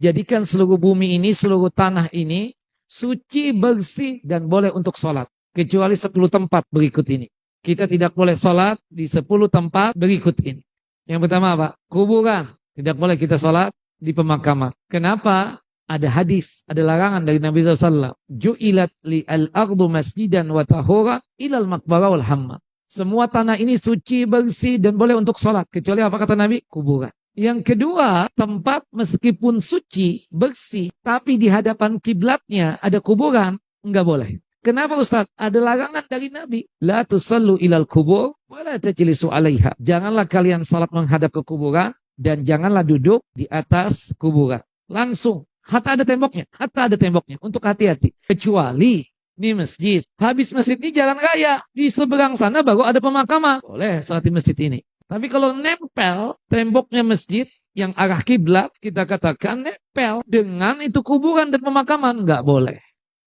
Jadikan seluruh bumi ini, seluruh tanah ini suci, bersih, dan boleh untuk sholat. Kecuali 10 tempat berikut ini. Kita tidak boleh sholat di 10 tempat berikut ini. Yang pertama apa? Kuburan. Tidak boleh kita sholat di pemakaman. Kenapa? Ada hadis, ada larangan dari Nabi SAW. Ju'ilat li'al ardu masjidan wa tahura ilal maqbara wal hamma. Semua tanah ini suci, bersih, dan boleh untuk sholat. Kecuali apa kata Nabi? Kuburan. Yang kedua, tempat meskipun suci, bersih, tapi di hadapan kiblatnya ada kuburan, enggak boleh. Kenapa Ustaz? Ada larangan dari Nabi. La tusallu ilal kubur, wa la tajlisu alaiha. Janganlah kalian salat menghadap ke kuburan, dan janganlah duduk di atas kuburan. Langsung. Hatta ada temboknya. Untuk hati-hati. Kecuali di masjid. Habis masjid ini jalan raya. Di seberang sana baru ada pemakaman. Boleh salat di masjid ini. Tapi kalau nempel temboknya masjid yang arah kiblat, kita katakan nempel dengan itu kuburan dan pemakaman. Enggak boleh.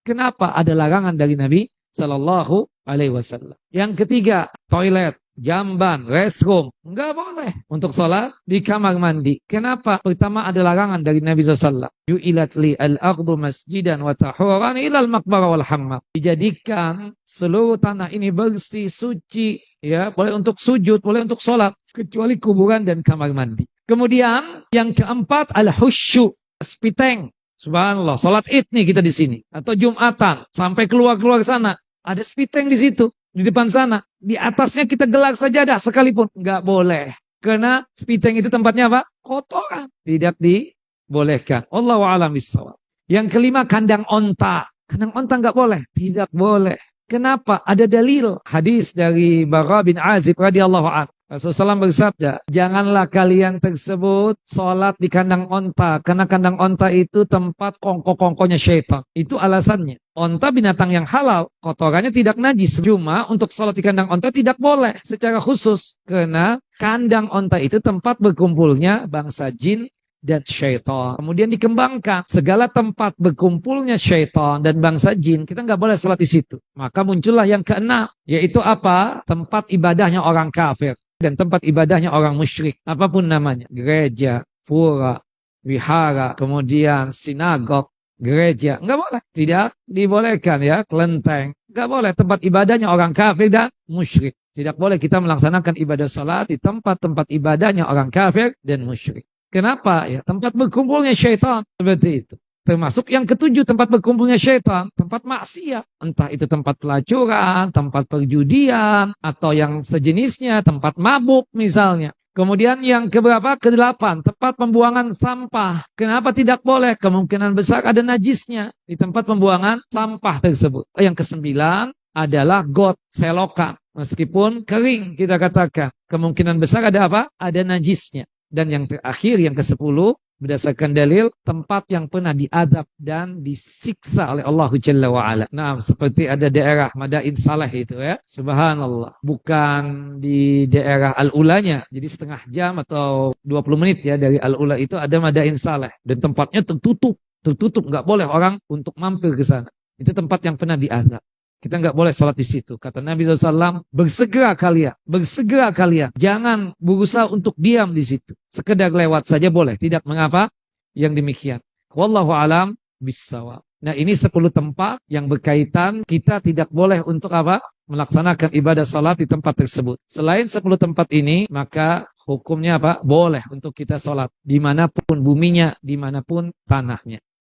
Kenapa? Ada larangan dari Nabi Sallallahu Alaihi Wasallam. Yang ketiga, toilet, jamban, restroom. Enggak boleh untuk sholat di kamar mandi. Kenapa? Pertama ada larangan dari Nabi SAW. Ju'ilat li al-ardu masjidan wa tahuran ilal maqbara wal hamma. Dijadikan seluruh tanah ini bersih, suci. Ya, boleh untuk sujud, boleh untuk sholat. Kecuali kuburan dan kamar mandi. Kemudian yang keempat al-husyu, spiteng. Subhanallah, sholat id nih kita di sini. Atau Jumatan, sampai keluar sana. Ada spiteng di situ, di depan sana. Di atasnya kita gelar sajadah sekalipun. Nggak boleh. Karena spiteng itu tempatnya apa? Kotoran. Tidak dibolehkan. Wallahu a'lam bishawab. Yang kelima, kandang onta. Kandang onta nggak boleh. Tidak boleh. Kenapa? Ada dalil. Hadis dari Bara bin Azib radhiyallahu anhu. Rasulullah SAW bersabda, janganlah kalian tersebut sholat di kandang onta. Karena kandang onta itu tempat kongko-kongkonya syaitan. Itu alasannya. Onta binatang yang halal, kotorannya tidak najis. Cuma untuk sholat di kandang onta tidak boleh secara khusus. Karena kandang onta itu tempat berkumpulnya bangsa jin dan syaitan. Kemudian dikembangkan segala tempat berkumpulnya syaitan dan bangsa jin, kita nggak boleh sholat di situ. Maka muncullah yang keenam, yaitu apa? Tempat ibadahnya orang kafir. Dan tempat ibadahnya orang musyrik, apapun namanya, gereja, pura, wihara, kemudian sinagog, gereja, nggak boleh, tidak dibolehkan ya, kelenteng, nggak boleh, tempat ibadahnya orang kafir dan musyrik. Tidak boleh kita melaksanakan ibadah salat di tempat-tempat ibadahnya orang kafir dan musyrik. Kenapa? Ya, tempat berkumpulnya syaitan, seperti itu. Termasuk yang ketujuh, tempat berkumpulnya syaitan, tempat maksiat. Entah itu tempat pelacuran, tempat perjudian, atau yang sejenisnya, tempat mabuk misalnya. Kemudian yang keberapa? Kedelapan, tempat pembuangan sampah. Kenapa tidak boleh? Kemungkinan besar ada najisnya di tempat pembuangan sampah tersebut. Yang kesembilan adalah got, selokan. Meskipun kering kita katakan, kemungkinan besar ada apa? Ada najisnya. Dan yang terakhir, yang ke-10, berdasarkan dalil, tempat yang pernah diadab dan disiksa oleh Allah Jalla wa'ala. Nah, seperti ada daerah Madain Saleh itu ya. Subhanallah. Bukan di daerah Al-Ulanya. Jadi setengah jam atau 20 menit ya dari Al-Ula itu ada Madain Saleh. Dan tempatnya tertutup. Tertutup. Nggak boleh orang untuk mampir ke sana. Itu tempat yang pernah diadab. Kita nggak boleh sholat di situ. Kata Nabi SAW, bersegera kalian. Jangan berusaha untuk diam di situ. Sekedar lewat saja boleh. Tidak mengapa yang demikian. Wallahu alam bissawab. Nah, ini 10 tempat yang berkaitan kita tidak boleh untuk apa? Melaksanakan ibadah sholat di tempat tersebut. Selain 10 tempat ini, maka hukumnya apa? Boleh untuk kita sholat. Dimanapun buminya, dimanapun tanahnya.